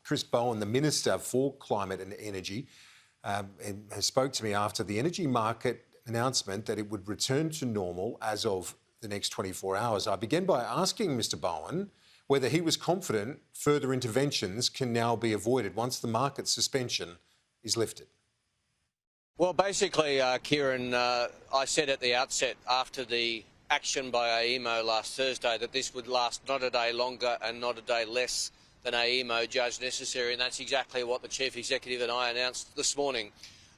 Chris Bowen, the Minister for Climate and Energy, and has spoke to me after the energy market announcement that it would return to normal as of the next 24 hours. I began by asking Mr Bowen whether he was confident further interventions can now be avoided once the market suspension is lifted. Well, basically, Kieran, I said at the outset after the action by AEMO last Thursday that this would last not a day longer and not a day less than AEMO judged necessary, and that's exactly what the Chief Executive and I announced this morning.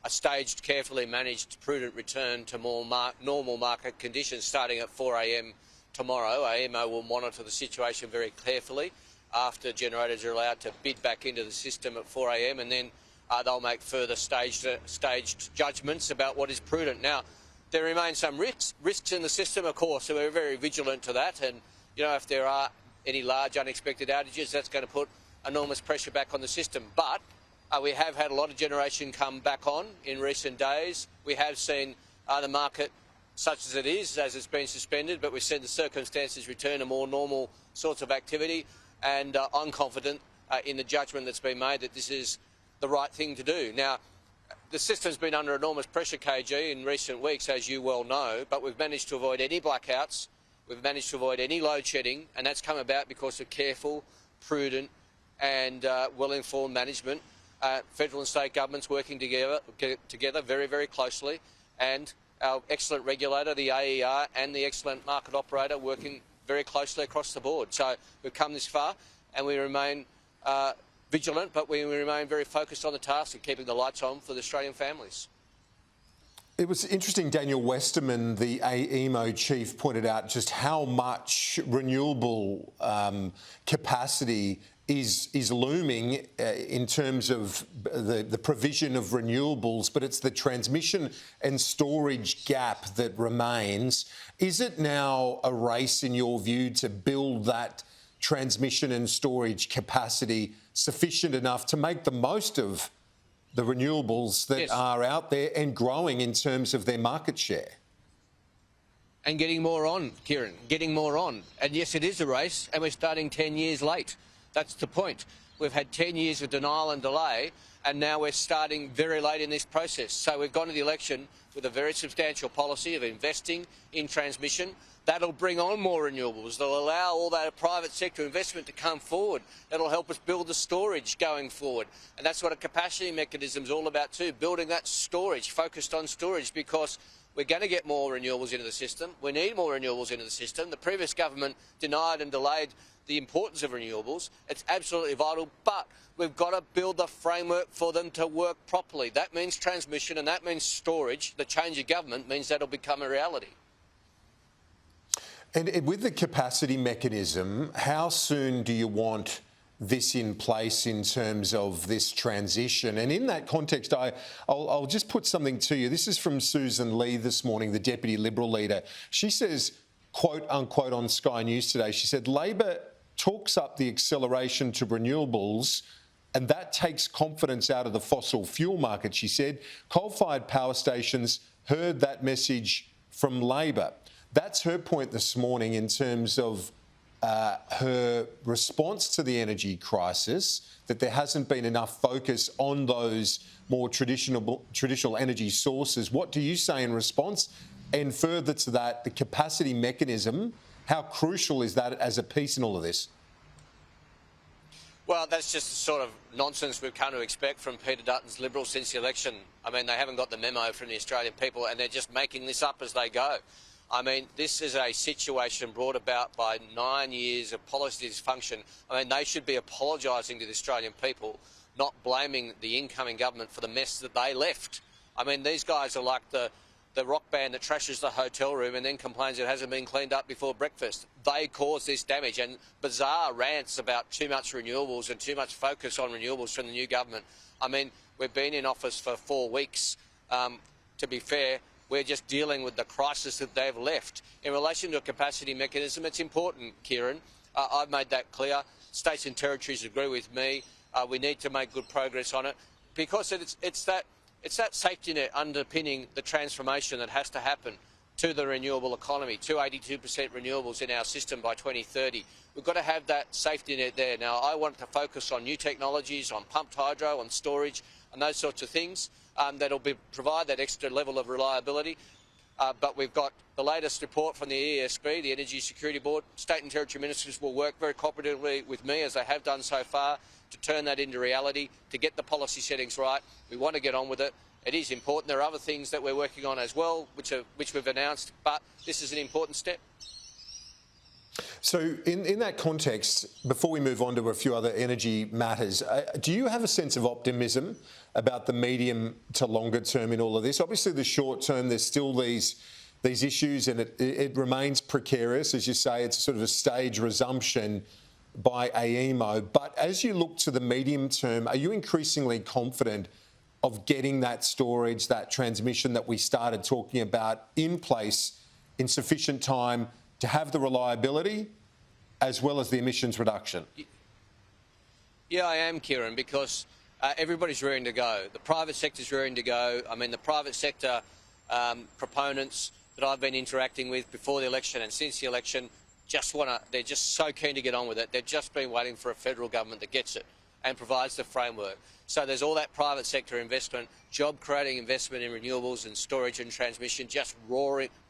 A staged, carefully managed, prudent return to more normal market conditions starting at 4 a.m. tomorrow. AEMO will monitor the situation very carefully after generators are allowed to bid back into the system at 4 a.m. and then they'll make further staged judgments about what is prudent. Now, there remain some risks in the system, of course, so we're very vigilant to that. And, you know, if there are any large unexpected outages, that's going to put enormous pressure back on the system. But we have had a lot of generation come back on in recent days. We have seen the market such as it is, as it's been suspended, but we've seen the circumstances return to more normal sorts of activity. And I'm confident in the judgment that's been made that this is the right thing to do. Now, the system's been under enormous pressure, KG, in recent weeks, as you well know, but we've managed to avoid any blackouts, we've managed to avoid any load shedding, and that's come about because of careful, prudent and well-informed management. Federal and state governments working together very, very closely, and our excellent regulator, the AER, and the excellent market operator working very closely across the board. So we've come this far and we remain vigilant, but we remain very focused on the task of keeping the lights on for the Australian families. It was interesting, Daniel Westerman, the AEMO chief, pointed out just how much renewable capacity is looming in terms of the provision of renewables, but it's the transmission and storage gap that remains. Is it now a race, in your view, to build that transmission and storage capacity sufficient enough to make the most of the renewables that are out there and growing in terms of their market share? And getting more on, Kieran, getting more on. And yes, it is a race, and we're starting 10 years late. That's the point. We've had 10 years of denial and delay, and now we're starting very late in this process. So we've gone to the election with a very substantial policy of investing in transmission. That'll bring on more renewables. That'll allow all that private sector investment to come forward. That'll help us build the storage going forward. And that's what a capacity mechanism is all about too, building that storage, focused on storage, because we're going to get more renewables into the system. We need more renewables into the system. The previous government denied and delayed the importance of renewables. It's absolutely vital, but we've got to build the framework for them to work properly. That means transmission and that means storage. The change of government means that'll become a reality. And with the capacity mechanism, how soon do you want this in place in terms of this transition? And in that context, I'll just put something to you. This is from Susan Lee this morning, the Deputy Liberal leader. She says, quote unquote, on Sky News today, she said, Labor talks up the acceleration to renewables and that takes confidence out of the fossil fuel market, she said. Coal-fired power stations heard that message from Labor. That's her point this morning in terms of her response to the energy crisis, that there hasn't been enough focus on those more traditional energy sources. What do you say in response? And further to that, the capacity mechanism, how crucial is that as a piece in all of this? Well, that's just the sort of nonsense we've come to expect from Peter Dutton's Liberals since the election. I mean, they haven't got the memo from the Australian people and they're just making this up as they go. I mean, this is a situation brought about by 9 years of policy dysfunction. I mean, they should be apologising to the Australian people, not blaming the incoming government for the mess that they left. I mean, these guys are like the rock band that trashes the hotel room and then complains it hasn't been cleaned up before breakfast. They caused this damage, and bizarre rants about too much renewables and too much focus on renewables from the new government. I mean, we've been in office for 4 weeks. To be fair, we're just dealing with the crisis that they've left. In relation to a capacity mechanism, it's important, Kieran. I've made that clear. States and territories agree with me. We need to make good progress on it because it's that safety net underpinning the transformation that has to happen to the renewable economy, to 82% renewables in our system by 2030. We've got to have that safety net there. Now, I want to focus on new technologies, on pumped hydro, on storage, and those sorts of things that'll provide that extra level of reliability. But we've got the latest report from the ESB, the Energy Security Board. State and Territory Ministers will work very cooperatively with me, as they have done so far, to turn that into reality, to get the policy settings right. We want to get on with it. It is important. There are other things that we're working on as well, which we've announced, but this is an important step. So in that context, before we move on to a few other energy matters, do you have a sense of optimism about the medium to longer term in all of this? Obviously, the short term, there's still these issues, and it remains precarious. As you say, it's sort of a stage resumption by AEMO. But as you look to the medium term, are you increasingly confident of getting that storage, that transmission that we started talking about in place in sufficient time to have the reliability as well as the emissions reduction? Yeah, I am, Kieran, because everybody's rearing to go. The private sector's rearing to go. I mean, the private sector proponents that I've been interacting with before the election and since the election they're just so keen to get on with it. They've just been waiting for a federal government that gets it and provides the framework. So there's all that private sector investment, job-creating investment in renewables and storage and transmission just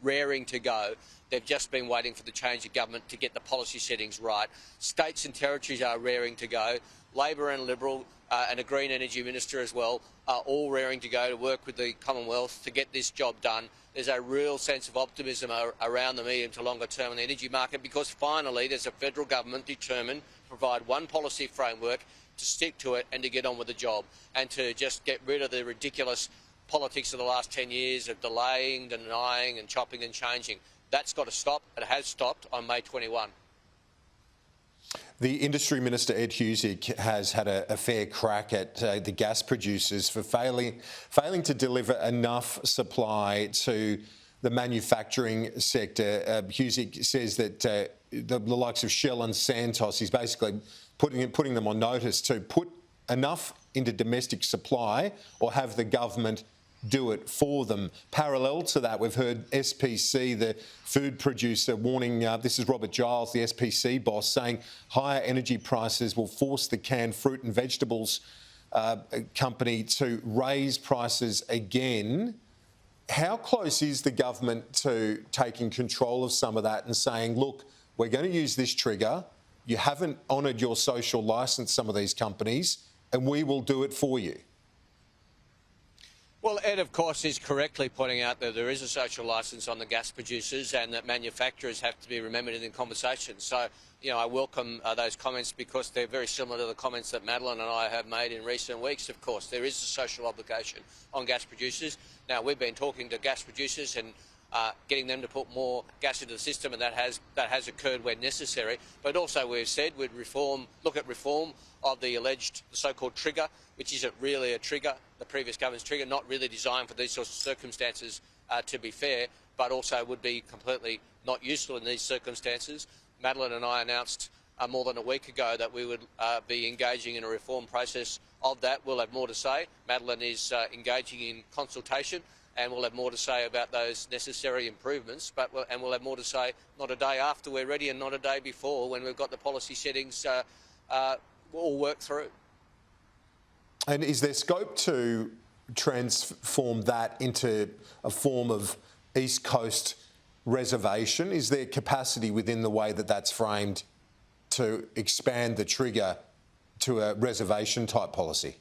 raring to go. They've just been waiting for the change of government to get the policy settings right. States and territories are raring to go. Labor and Liberal and a Green Energy Minister as well are all raring to go to work with the Commonwealth to get this job done. There's a real sense of optimism around the medium to longer term in the energy market, because finally there's a federal government determined to provide one policy framework, to stick to it and to get on with the job, and to just get rid of the ridiculous politics of the last 10 years of delaying, denying and chopping and changing. That's got to stop. It has stopped on May 21. The Industry Minister, Ed Husic, has had a fair crack at the gas producers for failing to deliver enough supply to the manufacturing sector. Husic says that the likes of Shell and Santos, he's basically putting them on notice to put enough into domestic supply or have the government do it for them. Parallel to that, we've heard SPC, the food producer, warning, this is Robert Giles, the SPC boss, saying higher energy prices will force the canned fruit and vegetables company to raise prices again. How close is the government to taking control of some of that and saying, look, we're going to use this trigger, you haven't honoured your social licence, some of these companies, and we will do it for you? Well, Ed, of course, is correctly pointing out that there is a social licence on the gas producers and that manufacturers have to be remembered in the conversation. So, I welcome those comments, because they're very similar to the comments that Madeline and I have made in recent weeks. Of course, there is a social obligation on gas producers. Now, we've been talking to gas producers and getting them to put more gas into the system, and that has occurred when necessary. But also, we've said we'd look at reform of the alleged so-called trigger, which isn't really a trigger, the previous government's trigger, not really designed for these sorts of circumstances, to be fair, but also would be completely not useful in these circumstances. Madeline and I announced more than a week ago that we would be engaging in a reform process of that. We'll have more to say. Madeline is engaging in consultation, and we'll have more to say about those necessary improvements, and we'll have more to say not a day after we're ready and not a day before, when we've got the policy settings all worked through. And is there scope to transform that into a form of East Coast reservation? Is there capacity within the way that that's framed to expand the trigger to a reservation type policy?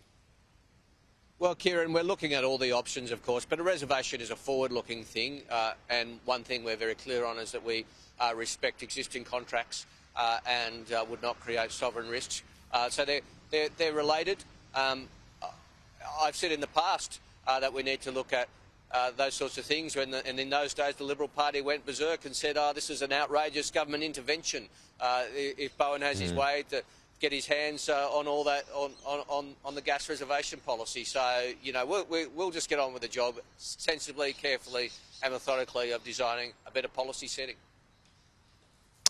Well, Kieran, we're looking at all the options, of course, but a reservation is a forward-looking thing, and one thing we're very clear on is that we respect existing contracts and would not create sovereign risks. So they're related. I've said in the past that we need to look at those sorts of things, and in those days the Liberal Party went berserk and said, this is an outrageous government intervention. If Bowen has his way, to get his hands on all that, on the gas reservation policy. So, we'll just get on with the job sensibly, carefully and methodically of designing a better policy setting.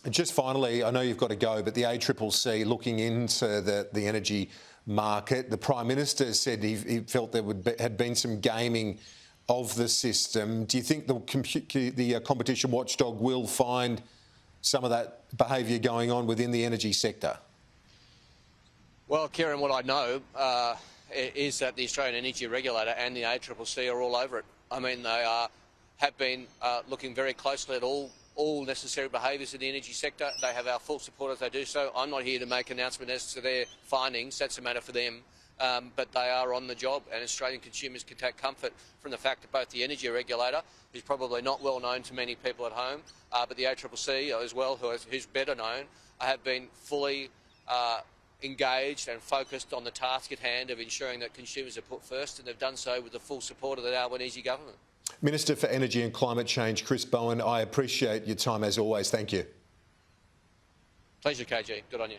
Just finally, I know you've got to go, but the ACCC looking into the energy market, the Prime Minister said he felt there had been some gaming of the system. Do you think the competition watchdog will find some of that behaviour going on within the energy sector? Well, Kieran, what I know is that the Australian Energy Regulator and the ACCC are all over it. I mean, they have been looking very closely at all necessary behaviours in the energy sector. They have our full support as they do so. I'm not here to make an announcement as to their findings. That's a matter for them. But they are on the job, and Australian consumers can take comfort from the fact that both the Energy Regulator, who's probably not well known to many people at home, but the ACCC as well, who's better known, have been fully engaged and focused on the task at hand of ensuring that consumers are put first, and they've done so with the full support of the Albanese government. Minister for Energy and Climate Change, Chris Bowen, I appreciate your time as always. Thank you. Pleasure, KG. Good on you.